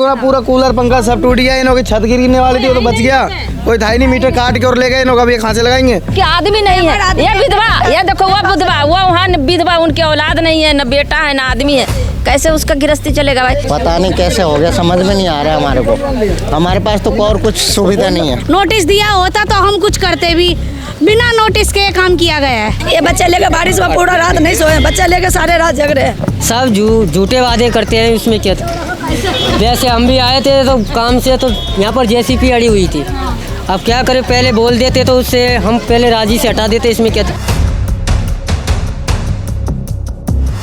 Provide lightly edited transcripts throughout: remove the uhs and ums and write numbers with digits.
ना पूरा कूलर पंखा सब टूट गया। इन्हों की छत गिरने वाली थी वो तो बच गया, कोई था ही नहीं। मीटर काट के और ले गए। इन्हों का भी कहाँ से लगाएंगे? कि आदमी नहीं है, ये विधवा, ये देखो वो विधवा, वो वहाँ विधवा, उनके औलाद नहीं है, न बेटा है न आदमी है, कैसे उसका गृहस्थी चलेगा भाई? पता नहीं कैसे हो गया, समझ में नहीं आ रहा है हमारे को। हमारे पास तो और कुछ सुविधा नहीं है। नोटिस दिया होता तो हम कुछ करते भी, बिना नोटिस के काम किया गया है। ये बच्चे लेके बारिश में पूरा रात नहीं सोए, बच्चे लेके सारे रात जग रहे हैं। सब झूठे वादे करते हैं, उसमें क्या था? जैसे हम भी आए थे तो काम से, तो यहाँ पर जेसीपी अड़ी हुई थी। अब क्या करें, पहले बोल देते तो उससे हम पहले राजी से हटा देते, इसमें क्या था?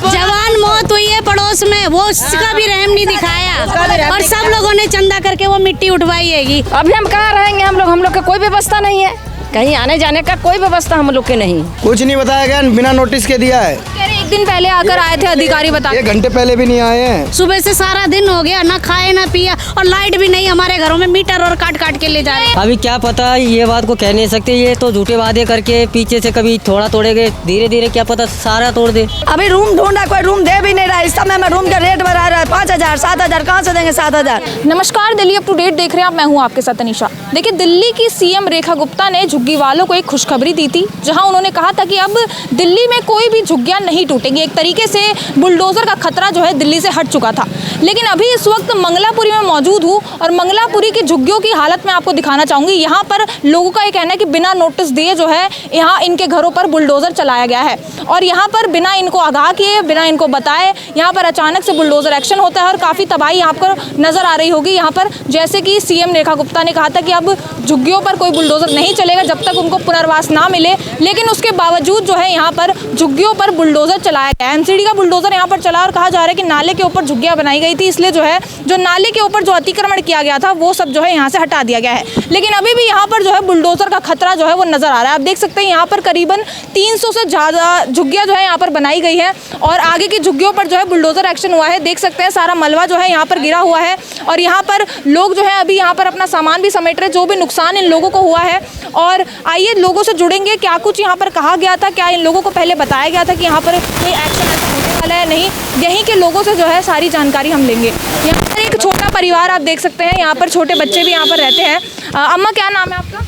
जवान मौत हुई है पड़ोस में, वो उसका भी रहम नहीं दिखाया और सब लोगों ने चंदा करके वो मिट्टी उठवाई है। अभी हम कहाँ रहेंगे? हम लोग का कोई व्यवस्था नहीं है, कहीं आने जाने का कोई व्यवस्था हम लोग के नहीं। कुछ नहीं बताया गया, बिना नोटिस के दिया है। एक दिन पहले आकर आए थे अधिकारी, बता 1 घंटे पहले भी नहीं आए हैं। सुबह से सारा दिन हो गया, ना खाए ना पिया और लाइट भी नहीं हमारे घरों में, मीटर और काट काट के ले जा रहे हैं। अभी क्या पता, ये बात को कह नहीं सकते। ये तो झूठे वादे करके पीछे से कभी थोड़ा तोड़ेंगे, धीरे धीरे क्या पता सारा तोड़ दे। अभी रूम ढूंढा, कोई रूम दे भी नहीं रहा। इस समय में रूम का रेट बढ़ा रहा है 5,000 7,000, कहाँ से देंगे 7,000? नमस्कार, दिल्ली अप टू डेट देख रहे हैं आप, मैं हूं आपके साथ अनीशा। देखिए, दिल्ली की सीएम रेखा गुप्ता ने झुग्गी वालों को एक खुशखबरी दी थी, जहां उन्होंने कहा था कि अब दिल्ली में कोई भी झुग्गियां नहीं टूटेंगी। एक तरीके से बुलडोजर का खतरा जो है दिल्ली से हट चुका था। लेकिन अभी इस वक्त मंगलापुरी में मौजूद हूँ और मंगलापुरी की झुग्गियों की हालत मैं आपको दिखाना चाहूँगी। यहाँ पर लोगों का ये कहना है कि बिना नोटिस दिए जो है यहाँ इनके घरों पर बुलडोजर चलाया गया है और यहाँ पर बिना इनको आगाह किए, बिना इनको बताए यहाँ पर अचानक से बुलडोजर एक्शन होता है और काफ़ी तबाही यहाँ पर नज़र आ रही होगी। यहाँ पर जैसे कि सीएम रेखा गुप्ता ने कहा था कि अब झुग्गियों पर कोई बुलडोजर नहीं चलेगा जब तक उनको पुनर्वास ना मिले, लेकिन उसके बावजूद जो है यहाँ पर झुग्गियों पर बुलडोजर चलाया गया। एमसीडी का बुलडोजर यहाँ पर चला और कहा जा रहा है कि नाले के ऊपर झुग्गियाँ बनाई गई थी, इसलिए जो है जो नाले के ऊपर जो अतिक्रमण किया गया था वो सब जो है यहाँ से हटा दिया गया है। लेकिन अभी भी यहाँ पर जो है बुलडोजर का खतरा जो है वो नजर आ रहा है। आप देख सकते हैं यहाँ पर करीबन 300 से ज़्यादा झुग्गियाँ जो है यहाँ पर बनाई गई है और आगे की झुग्गियों पर जो है बुलडोजर एक्शन हुआ है। देख सकते हैं सारा मलबा जो है यहाँ पर गिरा हुआ है और यहाँ पर लोग जो है अभी यहाँ पर अपना सामान भी समेट रहे, जो भी नुकसान इन लोगों को हुआ है। और आइए लोगों से जुड़ेंगे, क्या कुछ यहाँ पर कहा गया था, क्या इन लोगों को पहले बताया गया था कि यहाँ पर कोई एक्शन ऐसा होने वाला है, नहीं, यहीं के लोगों से जो है सारी जानकारी हम लेंगे। यहाँ पर एक छोटा परिवार आप देख सकते हैं, यहाँ पर छोटे बच्चे भी यहाँ पर रहते हैं। अम्मा, क्या नाम है आपका?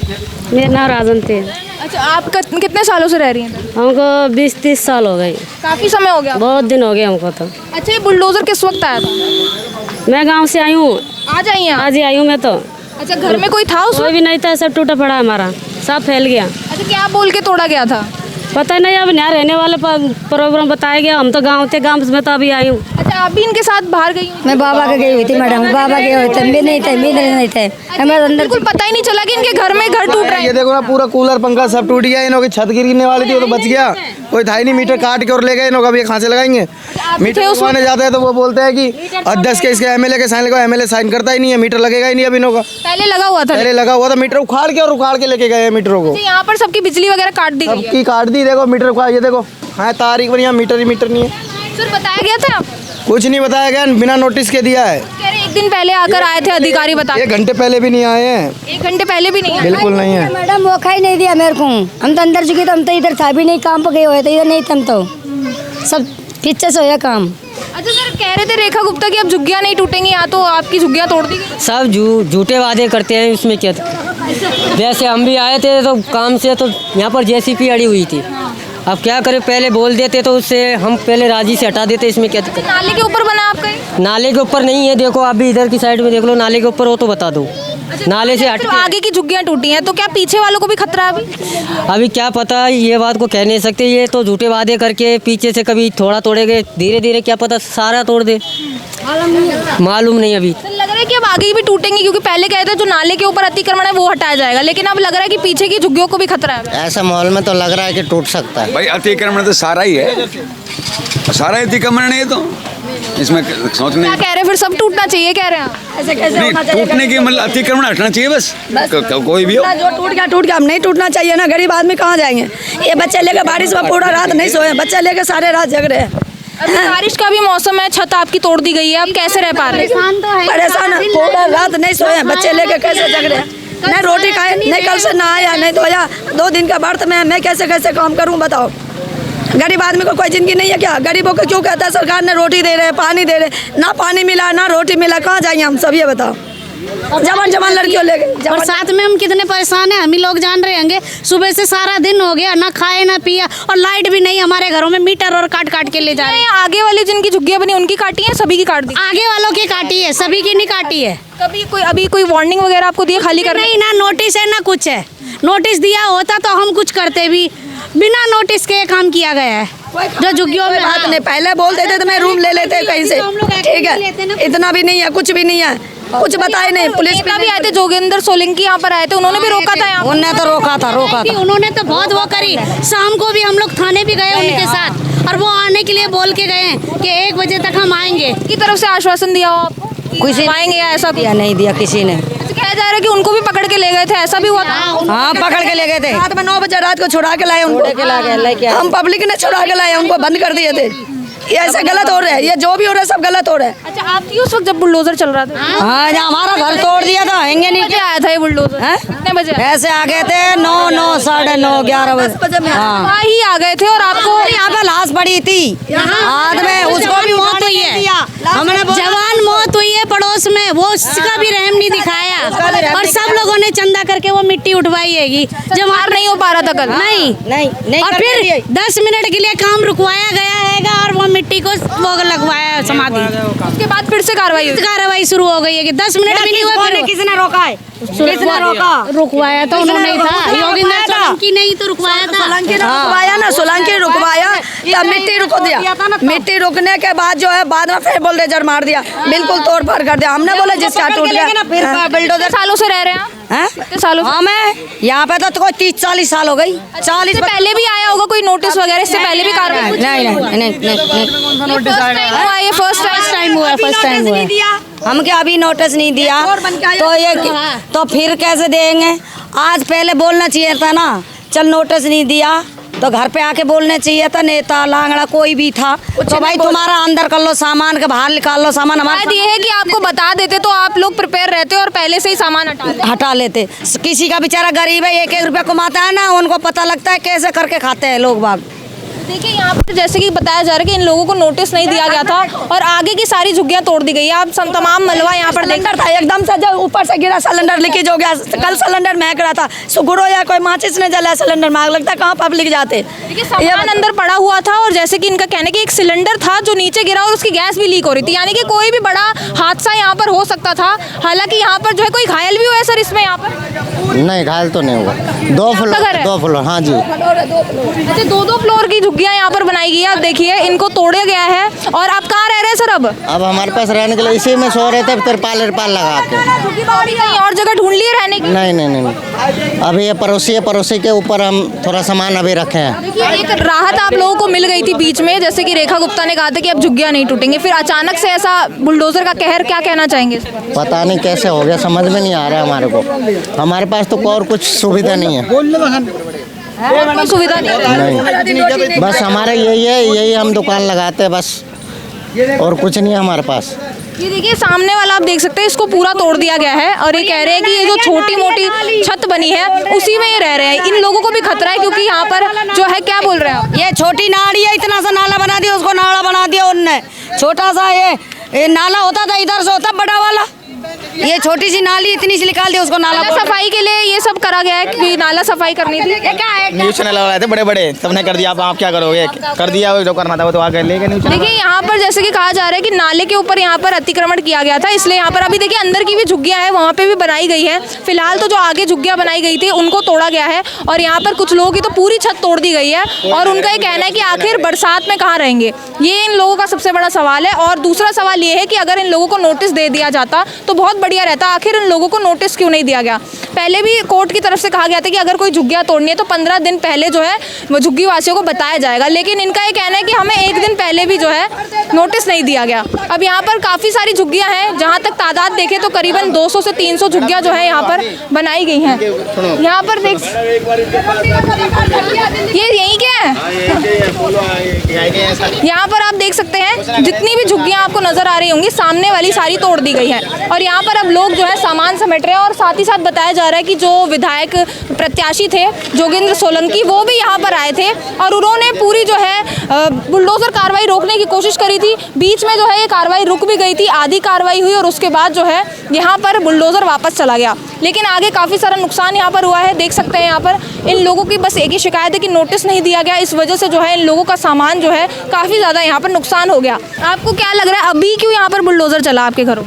मेरा नाम राजन थे। अच्छा, आप कितने सालों से रह रही हैं? हमको 20-30 साल हो गए। काफ़ी समय हो गया, बहुत दिन हो गए हमको तो। अच्छा, ये बुलडोजर किस वक्त आया था? मैं गांव से आई हूँ। आज आई हैं? आज ही आई हूँ मैं तो। अच्छा, घर में कोई था? कोई भी नहीं था, सब टूटा पड़ा हमारा, सब फैल गया। अच्छा, क्या बोल के तोड़ा गया था? पता नहीं, अब यहाँ रहने वाले प्रोग्राम बताया गया। हम तो गाँव थे, गाँव में तो अभी आई हूँ। अच्छा, आप भी इनके साथ बाहर गई? मैं बाबा के गई हुई थी मैडम, बाबा गए हुए थे, मैं नहीं थे, हमें अंदर बिल्कुल पता ही नहीं चला कि इनके घर में घर टूट रहे हैं। ये देखो ना पूरा कूलर पंखा सब टूट गया। इन्हों की छत गिरने वाली थी वो तो बच गया, कोई था ही नहीं। मीटर काट के और ले गए। इन्हों का भी कहाँ से लगाएंगे? मीटर उठवाने जाते हैं तो वो बोलते हैं कि अध्यक्ष के इसके एमएलए के साइन लगाओ, एमएलए साइन करता ही नहीं है, मीटर लगेगा ही नहीं। अब इन्हों का पहले लगा हुआ था, पहले लगा हुआ था, मीटर उखाड़ के लेके गए मीटरों को। यहाँ पर सबकी बिजली वगैरह काट दी गई है। सबकी काट दी। देखो मीटर उखाड़, ये देखो हाँ तारीख पर यहाँ मीटर नहीं है। सर, बताया गया था? कुछ नहीं बताया गया, बिना नोटिस के दिया है। कह रहे एक दिन पहले आकर आए थे अधिकारी, बता 1 घंटे पहले भी नहीं आए हैं। 1 घंटे पहले भी नहीं आए? बिल्कुल नहीं है मैडम, मौका ही नहीं दिया मेरे को। हम तो अंदर चुके थे, हम तो इधर था भी नहीं, काम पर गए हुए थे, इधर नहीं थे हम तो, सब पीछे से होया काम। अच्छा सर, कह रहे थे रेखा गुप्ता की अब झुग्गियाँ नहीं टूटेंगी, या तो आपकी झुग्गियाँ तोड़ दी गई? सब झूठे वादे करते हैं, उसमें क्या था? जैसे हम भी आए थे तो काम से, तो यहाँ पर जेसीपी अड़ी हुई थी। अब क्या करें, पहले बोल देते तो उससे हम पहले राजी से हटा देते, इसमें क्या था? नाले के ऊपर बना आपका? नाले के ऊपर नहीं है, देखो आप भी इधर की साइड में देख लो, नाले के ऊपर हो तो बता दो। नाले से हट आगे की झुग्गियाँ टूटी हैं, तो क्या पीछे वालों को भी खतरा है अभी क्या पता, ये बात को कह नहीं सकते। ये तो झूठे वादे करके पीछे से कभी थोड़ा तोड़ेंगे, धीरे धीरे क्या पता सारा तोड़ दे, मालूम नहीं। अभी लग रहा है कि अब आगे भी टूटेंगी, क्योंकि पहले कहते जो नाले के ऊपर अतिक्रमण है वो हटाया जाएगा, लेकिन अब लग रहा है कि पीछे की झुग्गियों को भी खतरा है। ऐसा माहौल में तो लग रहा है कि टूट सकता है। भाई अतिक्रमण तो सारा ही है, सारा अतिक्रमण है, तो इसमें सोचने क्या कह रहे हैं, फिर सब टूटना चाहिए कह रहे हैं? ऐसे कैसे नहीं, टूटने की मतलब अतिक्रमण हटना चाहिए बस, कोई भी हो। जो टूट गया, हम नहीं टूटना चाहिए ना, गरीब आदमी कहाँ जाएंगे? ये बच्चे लेके बारिश में पूरा रात नहीं सोए, बच्चे लेके सारे रात जग रहे हैं। अभी बारिश का भी मौसम है, छत आपकी तोड़ दी गई है, अब कैसे रह पा रहे हैं? परेशान, पूरा रात नहीं सोए, बच्चे लेके कैसे जग रहे हैं? नहीं रोटी खाए, नहीं कल से नहाया, नहीं धोया, 2 दिन का व्रत में मैं कैसे काम करूं बताओ? गरीब आदमी को कोई जिंदगी नहीं है क्या? गरीबों को क्यों कहता है सरकार ने रोटी दे रहे, पानी दे रहे, ना पानी मिला ना रोटी मिला, कहाँ जाएंगे हम सब ये बताओ? जवान जवान लड़कियों ले गए और साथ में हम कितने परेशान हैं हम ही लोग जान रहे होंगे। सुबह से सारा दिन हो गया, ना खाए ना पिया, और लाइट भी नहीं हमारे घरों में, मीटर और काट काट के ले जा रहे हैं। आगे वाली जिनकी झुग्गियां बनी उनकी काटी है, सभी की काट दी? आगे वालों की काटी है, सभी की नहीं काटी है। कभी कोई अभी कोई वार्निंग वगैरह आपको दिए खाली करने? नहीं, ना नोटिस है ना कुछ है। नोटिस दिया होता तो हम कुछ करते भी, बिना नोटिस के काम किया गया है। जो झुग्गियों में बात नहीं, पहले बोल देते तो मैं रूम ले लेते कहीं से, ठीक है? इतना भी नहीं है, कुछ भी नहीं है, कुछ बताए नहीं। पुलिस भी आए थे, जोगिंदर सोलंकी यहाँ पर आए थे, उन्होंने भी रोका था यहाँ? उन्होंने तो रोका था उन्होंने तो बहुत वो करी। शाम को भी हम लोग थाने भी गए उनके साथ, और वो आने के लिए बोल के गए कि 1 बजे तक हम आएंगे। की तरफ से आश्वासन दिया हो आपको? किसी आएंगे या ऐसा दिया नहीं दिया किसी ने। कहा जा रहा है कि उनको भी पकड़ के ले गए थे, ऐसा भी हुआ था? हाँ, पकड़ के ले गए थे। रात में 9 बजे रात को छुड़ा के लाए उनको, हम पब्लिक ने छुड़ा के लाए, उनको बंद कर दिए थे। ये ऐसा गलत हो रहा है, ये जो भी हो रहा है सब गलत हो रहा है। अच्छा, आप थी उस वक्त जब बुलडोजर चल रहा था? हाँ, हमारा घर तोड़ दिया था, हैंगे नहीं। बजे आया था ये बुलडोजर? कितने बजे? ऐसे आ गए थे 9, 9, 9:30, 11 बजे। हाँ ही आ गए थे। और आपको यहाँ पे लाश पड़ी थी हाथ में, उसको भी मौत हुई है, जवान मौत हुई है पड़ोस में, वो उसका भी रहम नहीं दिखाया, और सब लोगों ने चंदा करके वो मिट्टी उठवाई है। जब मार नहीं हो पा रहा था कल? नहीं, और फिर 10 मिनट के लिए काम रुकवाया गया है, और वो मिट्टी को वो लगवाया समाधि। उसके बाद फिर से कार्रवाई शुरू हो गई है कि 10 मिनट भी नहीं हुआ। किसने रोका है? किसने रोका? रुकवाया तो उन्होंने ही था, योगिंदर सोलंकी नहीं तो रुकवाया था। सोलंकी ने रुकवाया ना, सोलंकी रुकवाया, तब मिट्टी रुक दिया। मिट्टी रुकने के बाद जो है बाद में फिर बुलडोजर मार दिया, बिल्कुल तोड़ फोड़ कर दिया। हमने बोला जिसका टूट गया। फिर बुलडोजर सालों से रह रहे हैं? कितने सालों? हाँ, मैं यहाँ पे तो कोई 30-40 साल हो गई। 40 से पहले भी आया होगा कोई नोटिस वगैरह? इससे पहले भी कार्रवाई? नहीं, फर्स्ट टाइम हुआ। हम क्या अभी नोटिस नहीं दिया तो ये तो फिर कैसे देंगे? आज पहले बोलना चाहिए था ना, चल नोटिस नहीं दिया तो घर पे आके बोलने चाहिए था। नेता लांगड़ा कोई भी था तो भाई तुम्हारा अंदर कर लो, सामान के बाहर निकाल लो, सामान हमारा। ये है कि आपको बता देते तो आप लोग प्रिपेयर रहते और पहले से ही सामान हटा लेते। किसी का बेचारा गरीब है, 1-1 रुपया कमाता है ना, उनको पता लगता है कैसे करके खाते हैं लोग बाग। देखिए यहाँ पर जैसे कि बताया जा रहा है कि इन लोगों को नोटिस नहीं दिया गया था और आगे की सारी झुग्गियां तोड़ दी गई है। आप तमाम मलबा यहाँ पर देखकर था, एकदम से जब ऊपर से गिरा सिलेंडर लीकेज हो गया। कल सिलेंडर महक रहा था, सुगुरो या कोई माचिस ने जला सिलेंडर में आग लगता, कहाँ पब्लिक जाते। देखिए सामान अंदर पड़ा हुआ था और जैसे कि इनका कहना कि एक सिलेंडर था जो नीचे गिरा और उसकी गैस भी लीक हो रही थी, यानी कि कोई भी बड़ा हादसा यहाँ पर हो सकता था। हालांकि यहाँ पर जो है कोई घायल भी हुआ है सर इसमें? यहाँ पर नहीं, घायल तो नहीं हुआ। 2 फ्लोर। हाँ जी, अच्छा 2-2 फ्लोर की झुग्गियां यहाँ पर बनाई गई है। आप देखिए इनको तोड़ा गया है। और आप कहाँ रह रहे हैं सर? अब हमारे पास रहने के लिए इसी में सो रहे थे, तिरपाल लगा के। कहीं और जगह ढूंढ लिए रहने की? नहीं, अभी ये पड़ोसी के ऊपर हम थोड़ा सामान अभी रखे हैं। देखिए एक राहत आप लोगों को मिल गई थी बीच में, जैसे कि रेखा गुप्ता ने कहा था कि अब झुग्गियां नहीं टूटेंगे, फिर अचानक से ऐसा बुलडोजर का कहर, क्या कहना चाहेंगे? पता नहीं कैसे हो गया, समझ में नहीं आ रहा हमारे को। हमारे पास तो और कुछ सुविधा नहीं है। कोई सुविधा नहीं, बस हमारा यही हम दुकान लगाते हैं बस, और कुछ नहीं है हमारे पास। ये देखिए सामने वाला आप देख सकते हैं, इसको पूरा तोड़ दिया गया है और ये कह रहे हैं कि ये जो छोटी मोटी छत बनी है उसी में ये रह रहे हैं। इन लोगों को भी खतरा है क्योंकि यहाँ पर जो है, क्या बोल रहे हैं आप? ये छोटी नाली है, इतना सा नाला बना दिया, उसको नाला बना दिया उनने। छोटा सा ये नाला होता था, इधर से होता बड़ा वाला, ये छोटी सी नाली इतनी सी निकाल दी, उसको नाला सफाई के लिए ये सब करा गया है कि नाला सफाई करनी थी। क्या है न्यूज़ चैनल लगाए थे बड़े सबने कर दिया, आप क्या करोगे? कर दिया, जो करना था वो तो आगे लेके न्यूज़। देखिए यहाँ पर जैसे कि कहा जा रहा है कि नाले के ऊपर यहाँ पर अतिक्रमण किया गया था, इसलिए यहाँ पर अभी देखिए अंदर की भी झुग्गियां हैं, वहाँ पे भी बनाई गई है। फिलहाल तो जो आगे झुग्गियां बनाई गई थी उनको तोड़ा गया है और यहाँ पर कुछ लोगों की तो पूरी छत तोड़ दी गई है। और उनका ये कहना है कि आखिर बरसात में कहाँ रहेंगे, ये इन लोगों का सबसे बड़ा सवाल है। और दूसरा सवाल ये है कि अगर इन लोगों को नोटिस दे दिया जाता तो बहुत बढ़िया रहता। आखिर इन लोगों को नोटिस क्यों नहीं दिया गया? पहले भी कोर्ट की तरफ से कहा गया था कि अगर कोई झुग्गियां तोड़नी है तो 15 दिन पहले जो है वो झुग्गी वासियों को बताया जाएगा, लेकिन इनका ये कहना है कि हमें 1 दिन पहले भी जो है नोटिस नहीं दिया गया। अब यहाँ पर काफ़ी सारी झुग्गियाँ हैं, जहाँ तक तादाद देखें तो करीबन 200 से 300 झुग्गियाँ जो है यहाँ पर बनाई गई हैं। यहाँ पर देख, ये यही क्या है, यहाँ पर आप देख सकते हैं जितनी भी झुग्गियाँ आपको नजर आ रही होंगी सामने वाली सारी तोड़ दी गई है। और यहाँ पर अब लोग जो है सामान समेट रहे हैं। और साथ ही साथ बताया जा रहा है कि जो विधायक प्रत्याशी थे जोगेंद्र सोलंकी, वो भी यहाँ पर आए थे और उन्होंने पूरी जो है बुलडोजर कार्रवाई रोकने की कोशिश करी थी। बीच में जो है ये कार्रवाई रुक भी गई थी, आधी कार्रवाई हुई और उसके बाद जो है यहाँ पर बुलडोजर वापस चला गया। लेकिन आगे काफ़ी सारा नुकसान यहाँ पर हुआ है। देख सकते हैं यहाँ पर इन लोगों की बस एक ही शिकायत है कि नोटिस नहीं दिया गया, इस वजह से जो है इन लोगों का सामान जो है काफ़ी ज़्यादा यहाँ पर नुकसान हो गया। आपको क्या लग रहा है अभी क्यों यहाँ पर बुलडोजर चला आपके घरों?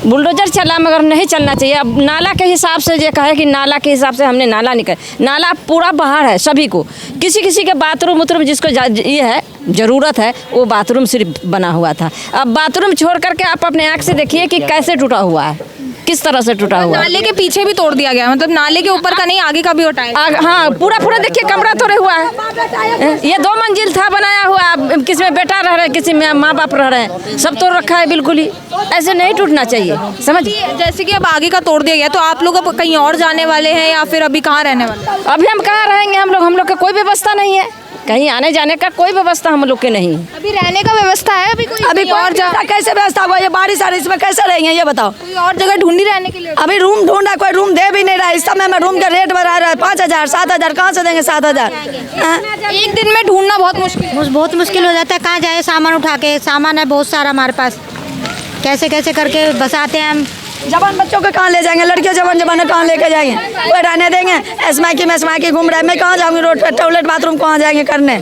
बुलडोजर चला मगर नहीं चलना चाहिए। अब नाला के हिसाब से ये कहे कि नाला के हिसाब से हमने नाला निकल, नाला पूरा बाहर है सभी को, किसी किसी के बाथरूम उथरूम जिसको ये है ज़रूरत है वो बाथरूम सिर्फ बना हुआ था। अब बाथरूम छोड़ करके आप अपने आँख से देखिए कि कैसे टूटा हुआ है, किस तरह से टूटा हुआ है। नाले के पीछे भी तोड़ दिया गया, मतलब नाले के ऊपर का नहीं आगे का भी उठाया। हाँ पूरा पूरा देखिए कमरा तोड़े हुआ है। ये 2 मंजिल था बनाया हुआ, किसी में बेटा रह रहे हैं, किसी में माँ बाप रह रहे हैं, सब तोड़ रखा है बिल्कुल ही। ऐसे नहीं टूटना चाहिए, समझिए। जैसे कि अब आगे का तोड़ दिया गया तो आप लोग अब कहीं और जाने वाले हैं या फिर अभी कहाँ रहने वाले? अभी हम कहाँ रहेंगे, हम लोग का कोई व्यवस्था नहीं है, कहीं आने जाने का कोई व्यवस्था हम लोग के नहीं। अभी रहने का व्यवस्था है अभी कोई? अभी और कैसे व्यवस्था हुआ, ये बारिश आ रही, इसमें कैसे रहेंगे ये बताओ? कोई और जगह ढूंढी रहने के लिए? अभी रूम ढूंढा, कोई रूम दे भी नहीं रहा। इस समय में रूम का रेट बढ़ा रहा है 5,000 7,000, कहाँ से देंगे 7,000? एक दिन में ढूंढना बहुत मुश्किल हो जाता है। कहाँ जाए सामान उठा के, सामान है बहुत सारा हमारे पास, कैसे कैसे करके बसाते हैं हम। जवान बच्चों को कहाँ ले जाएंगे, लड़कियों जवान जवान कहाँ लेके जाएंगे, कोई रहने देंगे? एसमाइकी घूम रहा है, मैं कहाँ जाऊँगी रोड पे, टॉयलेट बाथरूम कहाँ जाएंगे करने?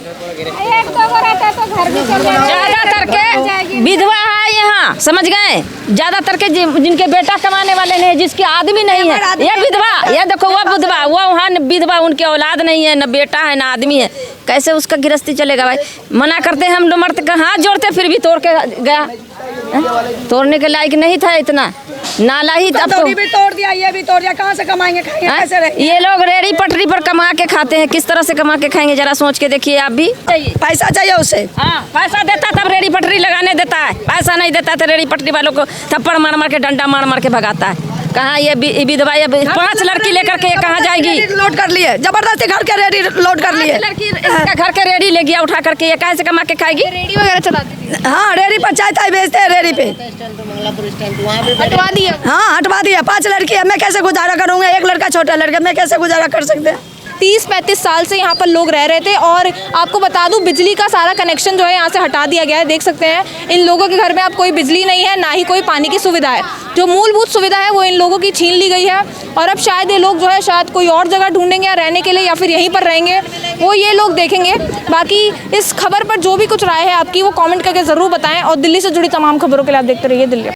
ज्यादातर के विधवा है यहाँ, समझ गए, ज्यादातर के जिनके बेटा कमाने वाले नहीं, जिसके आदमी नहीं है, ये विधवा, ये देखो वो विधवा, वो वहाँ विधवा, उनके औलाद नहीं है, न बेटा है न आदमी है, कैसे उसका गृहस्थी चलेगा भाई? मना करते हैं हम लोग, मर्द का हाथ जोड़ते फिर भी तोड़ के गया। तोड़ने के लायक नहीं था इतना, नाला ही तब तो भी तोड़ दिया, ये भी तोड़ दिया, कहाँ से कमाएंगे, खाएंगे कैसे रहेंगे? ये लोग रेड़ी पटरी पर कमा के खाते हैं, किस तरह से कमा के खाएंगे जरा सोच के देखिए आप भी। पैसा चाहिए उसे, हाँ पैसा देता तब रेड़ी पटरी लगाने देता है, पैसा नहीं देता तो रेड़ी पटरी वालों को थप्पड़ मार मार के डंडा मार मार के भगाता है। कहाँ ये विधवा, ये 5 लड़की लेकर के कहाँ जाएगी? लोड कर लिए जबरदस्ती, घर के रेडी लोड कर लिए, लड़की घर के रेडी ले गया उठा करके, ये कैसे कमा के खाएगी? रेडी वगैरह चलाती थी? हाँ रेडी पर चाय बेचते हैं, रेडी पे हटवा दिया। हाँ हटवा दिया। 5 लड़की है, मैं कैसे गुजारा करूँगा? एक लड़का छोटा लड़का, मैं कैसे गुजारा कर सकते हैं? 30-35 साल से यहाँ पर लोग रह रहे थे और आपको बता दूं बिजली का सारा कनेक्शन जो है यहाँ से हटा दिया गया है। देख सकते हैं इन लोगों के घर में अब कोई बिजली नहीं है, ना ही कोई पानी की सुविधा है। जो मूलभूत सुविधा है वो इन लोगों की छीन ली गई है और अब शायद ये लोग जो है शायद कोई और जगह ढूंढेंगे या रहने के लिए या फिर यहीं पर रहेंगे, वो ये लोग देखेंगे। बाकी इस खबर पर जो भी कुछ राय है आपकी वो कॉमेंट करके ज़रूर बताएँ और दिल्ली से जुड़ी तमाम खबरों के लिए आप देखते रहिए दिल्ली।